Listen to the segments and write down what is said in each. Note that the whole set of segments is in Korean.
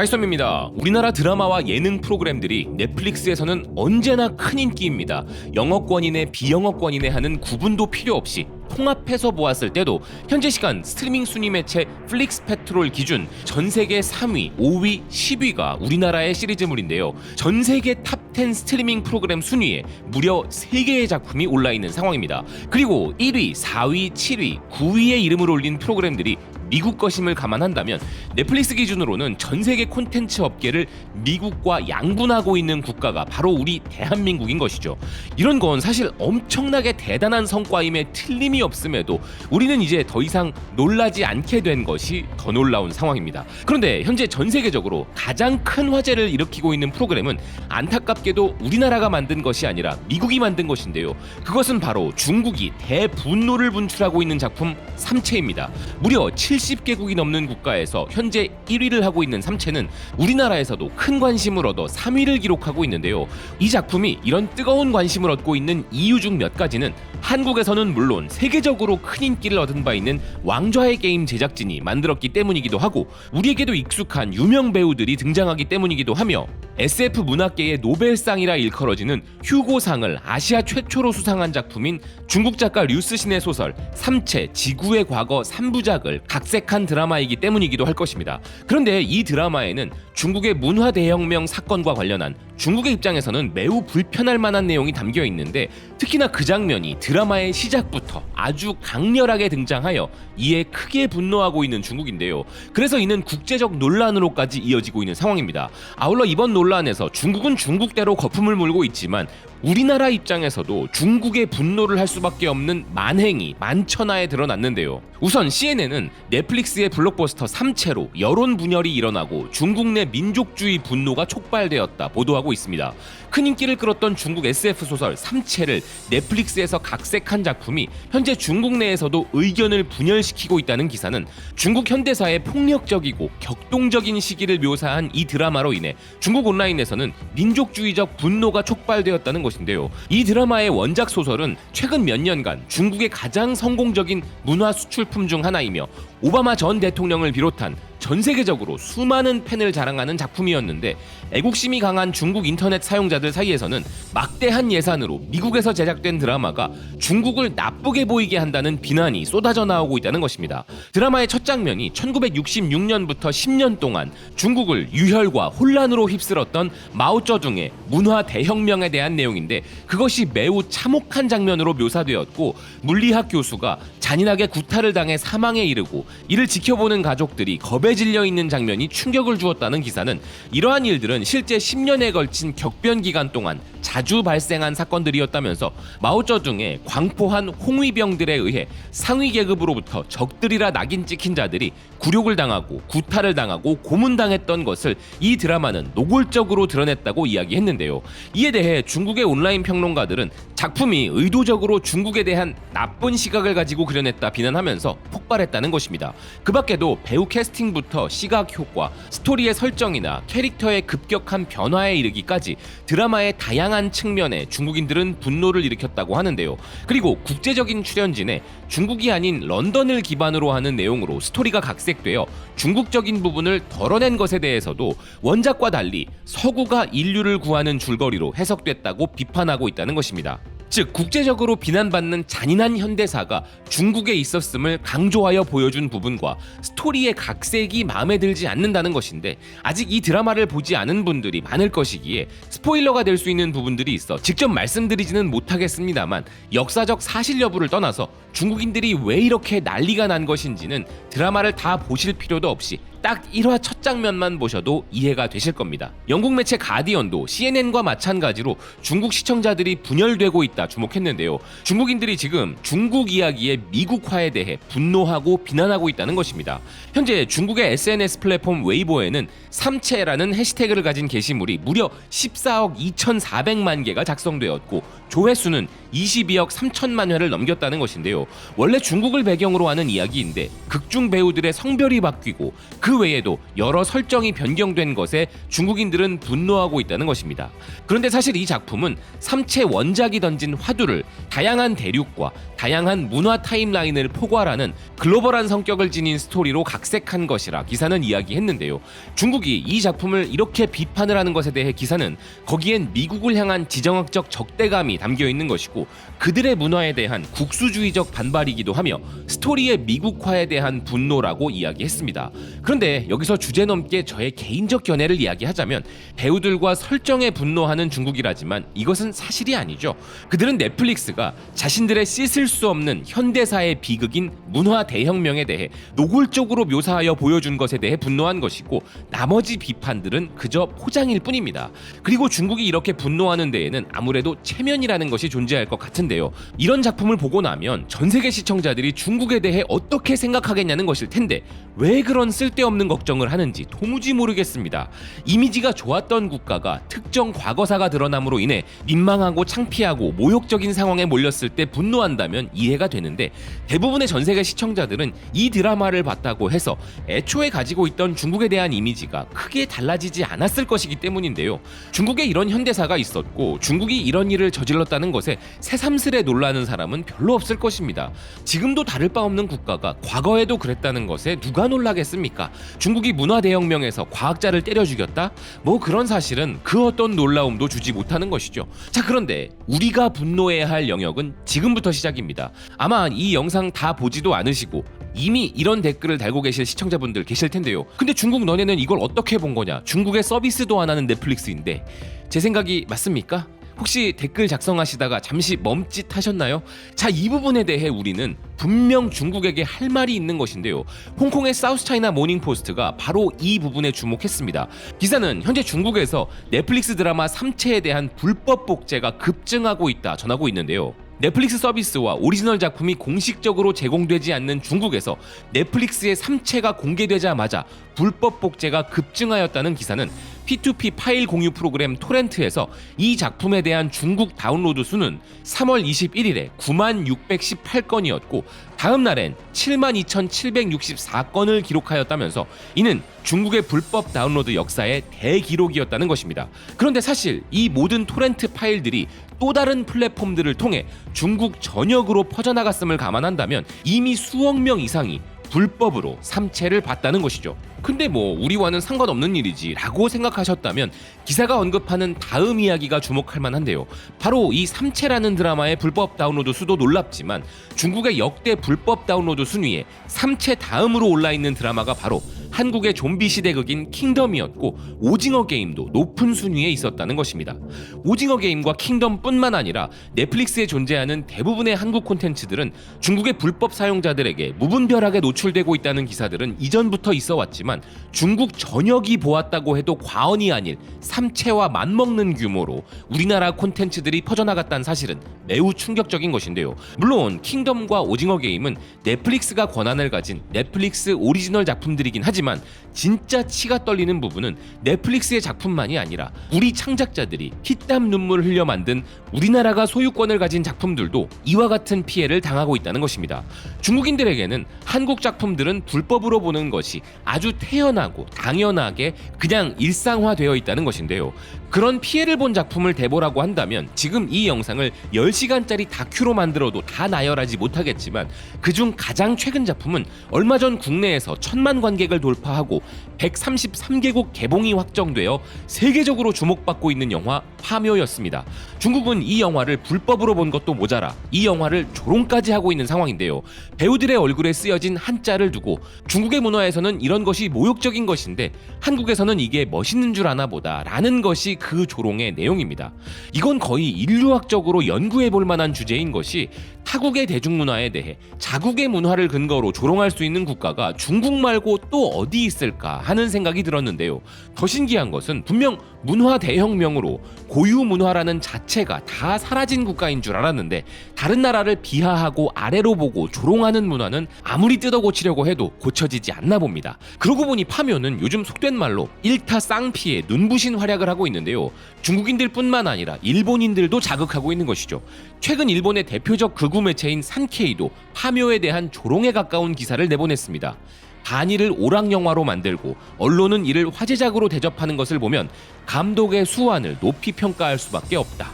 하이썸입니다. 우리나라 드라마와 예능 프로그램들이 넷플릭스에서는 언제나 큰 인기입니다. 영어권이네 비영어권이네 하는 구분도 필요 없이 통합해서 보았을 때도 현재 시간 스트리밍 순위 매체 플릭스페트롤 기준 전 세계 3위, 5위, 10위가 우리나라의 시리즈물인데요. 전 세계 탑10 스트리밍 프로그램 순위에 무려 3개의 작품이 올라있는 상황입니다. 그리고 1위, 4위, 7위, 9위의 이름을 올린 프로그램들이 미국 것임을 감안한다면 넷플릭스 기준으로는 전 세계 콘텐츠 업계를 미국과 양분하고 있는 국가가 바로 우리 대한민국인 것이죠. 이런 건 사실 엄청나게 대단한 성과임에 틀림이 없음에도 우리는 이제 더 이상 놀라지 않게 된 것이 더 놀라운 상황입니다. 그런데 현재 전 세계적으로 가장 큰 화제를 일으키고 있는 프로그램은 안타깝게도 우리나라가 만든 것이 아니라 미국이 만든 것인데요. 그것은 바로 중국이 대분노를 분출하고 있는 작품 삼체입니다. 무려 70개국이 넘는 국가에서 현재 1위를 하고 있는 삼체는 우리나라에서도 큰 관심을 얻어 3위를 기록하고 있는데요. 이 작품이 이런 뜨거운 관심을 얻고 있는 이유 중 몇 가지는 한국에서는 물론 세계적으로 큰 인기를 얻은 바 있는 왕좌의 게임 제작진이 만들었기 때문이기도 하고 우리에게도 익숙한 유명 배우들이 등장하기 때문이기도 하며 SF 문학계의 노벨상이라 일컬어지는 휴고상을 아시아 최초로 수상한 작품인 중국 작가 류스신의 소설 삼체 지구의 과거 3부작을 각색한 드라마이기 때문이기도 할 것입니다. 그런데 이 드라마에는 중국의 문화 대혁명 사건과 관련한 중국의 입장에서는 매우 불편할 만한 내용이 담겨 있는데 특히나 그 장면이 드라마의 시작부터 아주 강렬하게 등장하여 이에 크게 분노하고 있는 중국인데요. 그래서 이는 국제적 논란으로까지 이어지고 있는 상황입니다. 아울러 이번 논란에서 중국은 중국대로 거품을 물고 있지만 우리나라 입장에서도 중국의 분노를 할 수밖에 없는 만행이 만천하에 드러났는데요. 우선 CNN은 넷플릭스의 블록버스터 삼체로 여론 분열이 일어나고 중국 내 민족주의 분노가 촉발되었다 보도하고 있습니다. 큰 인기를 끌었던 중국 SF 소설 삼체를 넷플릭스에서 각색한 작품이 현재 중국 내에서도 의견을 분열시키고 있다는 기사는 중국 현대사의 폭력적이고 격동적인 시기를 묘사한 이 드라마로 인해 중국 온라인에서는 민족주의적 분노가 촉발되었다는 것인데요. 이 드라마의 원작 소설은 최근 몇 년간 중국의 가장 성공적인 문화 수출품 중 하나이며 오바마 전 대통령을 비롯한 전 세계적으로 수많은 팬을 자랑하는 작품이었는데 애국심이 강한 중국 인터넷 사용자들 사이에서는 막대한 예산으로 미국에서 제작된 드라마가 중국을 나쁘게 보이게 한다는 비난이 쏟아져 나오고 있다는 것입니다. 드라마의 첫 장면이 1966년부터 10년 동안 중국을 유혈과 혼란으로 휩쓸었던 마오쩌둥의 문화 대혁명에 대한 내용인데 그것이 매우 참혹한 장면으로 묘사되었고 물리학 교수가 잔인하게 구타를 당해 사망에 이르고 이를 지켜보는 가족들이 겁에 질려 있는 장면이 충격을 주었다는 기사는 이러한 일들은 실제 10년에 걸친 격변 기간 동안 자주 발생한 사건들이었다면서 마오쩌둥의 광포한 홍위병들에 의해 상위 계급으로부터 적들이라 낙인 찍힌 자들이 굴욕을 당하고 구타를 당하고 고문당했던 것을 이 드라마는 노골적으로 드러냈다고 이야기했는데요. 이에 대해 중국의 온라인 평론가들은 작품이 의도적으로 중국에 대한 나쁜 시각을 가지고 그려냈다 비난하면서 폭발했다는 것입니다. 그 밖에도 배우 캐스팅부터 시각 효과, 스토리의 설정이나 캐릭터의 급격한 변화에 이르기까지 드라마의 다양한 측면에 중국인들은 분노를 일으켰다고 하는데요. 그리고 국제적인 출연진에 중국이 아닌 런던을 기반으로 하는 내용으로 스토리가 각색되어 중국적인 부분을 덜어낸 것에 대해서도 원작과 달리 서구가 인류를 구하는 줄거리로 해석됐다고 비판하고 있다는 것입니다. 즉 국제적으로 비난받는 잔인한 현대사가 중국에 있었음을 강조하여 보여준 부분과 스토리의 각색이 마음에 들지 않는다는 것인데 아직 이 드라마를 보지 않은 분들이 많을 것이기에 스포일러가 될 수 있는 부분들이 있어 직접 말씀드리지는 못하겠습니다만 역사적 사실 여부를 떠나서 중국인들이 왜 이렇게 난리가 난 것인지는 드라마를 다 보실 필요도 없이 딱 1화 첫 장면만 보셔도 이해가 되실 겁니다. 영국 매체 가디언도 CNN과 마찬가지로 중국 시청자들이 분열되고 있다 주목했는데요. 중국인들이 지금 중국 이야기의 미국화에 대해 분노하고 비난하고 있다는 것입니다. 현재 중국의 SNS 플랫폼 웨이보에는 삼체라는 해시태그를 가진 게시물이 무려 14억 2,400만 개가 작성되었고 조회수는 22억 3천만 회를 넘겼다는 것인데요. 원래 중국을 배경으로 하는 이야기인데 극중 배우들의 성별이 바뀌고 그 외에도 여러 설정이 변경된 것에 중국인들은 분노하고 있다는 것입니다. 그런데 사실 이 작품은 삼체 원작이 던진 화두를 다양한 대륙과 다양한 문화 타임라인을 포괄하는 글로벌한 성격을 지닌 스토리로 각색한 것이라 기사는 이야기했는데요. 중국이 이 작품을 이렇게 비판을 하는 것에 대해 기사는 거기엔 미국을 향한 지정학적 적대감이 담겨 있는 것이고 그들의 문화에 대한 국수주의적 반발이기도 하며 스토리의 미국화에 대한 분노라고 이야기했습니다. 그런데 여기서 주제넘게 저의 개인적 견해를 이야기하자면 배우들과 설정에 분노하는 중국이라지만 이것은 사실이 아니죠. 그들은 넷플릭스가 자신들의 씻을 수 없는 현대사의 비극인 문화 대혁명에 대해 노골적으로 묘사하여 보여준 것에 대해 분노한 것이고 나머지 비판들은 그저 포장일 뿐입니다. 그리고 중국이 이렇게 분노하는 데에는 아무래도 체면이라는 것이 존재할 것 같은데요. 이런 작품을 보고 나면 전 세계 시청자들이 중국에 대해 어떻게 생각하겠냐는 것일 텐데 왜 그런 쓸데없는 걱정을 하는지 도무지 모르겠습니다. 이미지가 좋았던 국가가 특정 과거사가 드러남으로 인해 민망하고 창피하고 모욕적인 상황에 몰렸을 때 분노한다면 이해가 되는데 대부분의 전 세계 시청자들은 이 드라마를 봤다고 해서 애초에 가지고 있던 중국에 대한 이미지가 크게 달라지지 않았을 것이기 때문인데요. 중국에 이런 현대사가 있었고 중국이 이런 일을 저질렀다는 것에 새삼스레 놀라는 사람은 별로 없을 것입니다. 지금도 다를 바 없는 국가가 과거에도 그랬다는 것에 누가 놀라겠습니까? 중국이 문화대혁명에서 과학자를 때려 죽였다? 뭐 그런 사실은 그 어떤 놀라움도 주지 못하는 것이죠. 자, 그런데 우리가 분노해야 할 영역은 지금부터 시작입니다. 아마 이 영상 다 보지도 않으시고 이미 이런 댓글을 달고 계실 시청자분들 계실 텐데요. 근데 중국 너네는 이걸 어떻게 본 거냐? 중국에 서비스도 안 하는 넷플릭스인데 제 생각이 맞습니까? 혹시 댓글 작성하시다가 잠시 멈칫하셨나요? 자, 이 부분에 대해 우리는 분명 중국에게 할 말이 있는 것인데요. 홍콩의 사우스차이나 모닝포스트가 바로 이 부분에 주목했습니다. 기사는 현재 중국에서 넷플릭스 드라마 3채에 대한 불법 복제가 급증하고 있다 전하고 있는데요. 넷플릭스 서비스와 오리지널 작품이 공식적으로 제공되지 않는 중국에서 넷플릭스의 3채가 공개되자마자 불법 복제가 급증하였다는 기사는 P2P 파일 공유 프로그램 토렌트에서 이 작품에 대한 중국 다운로드 수는 3월 21일에 9618건이었고 다음 날엔 72,764건을 기록하였다면서 이는 중국의 불법 다운로드 역사의 대기록이었다는 것입니다. 그런데 사실 이 모든 토렌트 파일들이 또 다른 플랫폼들을 통해 중국 전역으로 퍼져나갔음을 감안한다면 이미 수억 명 이상이 불법으로 3채를 봤다는 것이죠. 근데 뭐 우리와는 상관없는 일이지 라고 생각하셨다면 기사가 언급하는 다음 이야기가 주목할 만한데요. 바로 이 3채라는 드라마의 불법 다운로드 수도 놀랍지만 중국의 역대 불법 다운로드 순위에 3채 다음으로 올라있는 드라마가 바로 한국의 좀비 시대극인 킹덤이었고 오징어 게임도 높은 순위에 있었다는 것입니다. 오징어 게임과 킹덤뿐만 아니라 넷플릭스에 존재하는 대부분의 한국 콘텐츠들은 중국의 불법 사용자들에게 무분별하게 노출되고 있다는 기사들은 이전부터 있어 왔지만 중국 전역이 보았다고 해도 과언이 아닐 3채와 맞먹는 규모로 우리나라 콘텐츠들이 퍼져나갔다는 사실은 매우 충격적인 것인데요. 물론 킹덤과 오징어 게임은 넷플릭스가 권한을 가진 넷플릭스 오리지널 작품들이긴 하지만 진짜 치가 떨리는 부분은 넷플릭스의 작품만이 아니라 우리 창작자들이 피땀 눈물 흘려 만든 우리나라가 소유권을 가진 작품들도 이와 같은 피해를 당하고 있다는 것입니다. 중국인들에게는 한국 작품들은 불법으로 보는 것이 아주 태연하고 당연하게 그냥 일상화되어 있다는 것인데요. 그런 피해를 본 작품을 대보라고 한다면 지금 이 영상을 10시간짜리 다큐로 만들어도 다 나열하지 못하겠지만 그중 가장 최근 작품은 얼마 전 국내에서 1000만 관객을 돌파하고 133개국 개봉이 확정되어 세계적으로 주목받고 있는 영화 파묘였습니다. 중국은 이 영화를 불법으로 본 것도 모자라 이 영화를 조롱까지 하고 있는 상황인데요. 배우들의 얼굴에 쓰여진 한자를 두고 중국의 문화에서는 이런 것이 모욕적인 것인데 한국에서는 이게 멋있는 줄 아나 보다 라는 것이 그 조롱의 내용입니다. 이건 거의 인류학적으로 연구해 볼 만한 주제인 것이 타국의 대중문화에 대해 자국의 문화를 근거로 조롱할 수 있는 국가가 중국 말고 또 어디 있을까 하는 생각이 들었는데요. 더 신기한 것은 분명 문화 대혁명으로 고유 문화라는 자체가 다 사라진 국가인 줄 알았는데 다른 나라를 비하하고 아래로 보고 조롱하는 문화는 아무리 뜯어 고치려고 해도 고쳐지지 않나 봅니다. 그러고 보니 파묘는 요즘 속된 말로 일타 쌍피의 눈부신 활약을 하고 있는데요. 중국인들뿐만 아니라 일본인들도 자극하고 있는 것이죠. 최근 일본의 대표적 극우 매체인 산케이도 파묘에 대한 조롱에 가까운 기사를 내보냈습니다. 반일을 오락영화로 만들고 언론은 이를 화제작으로 대접하는 것을 보면 감독의 수완을 높이 평가할 수밖에 없다.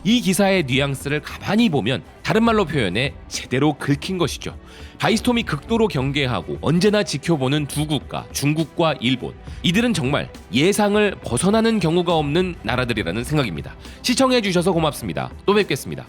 이 기사의 뉘앙스를 가만히 보면 다른 말로 표현해 제대로 긁힌 것이죠. 바이스톰이 극도로 경계하고 언제나 지켜보는 두 국가, 중국과 일본. 이들은 정말 예상을 벗어나는 경우가 없는 나라들이라는 생각입니다. 시청해주셔서 고맙습니다. 또 뵙겠습니다.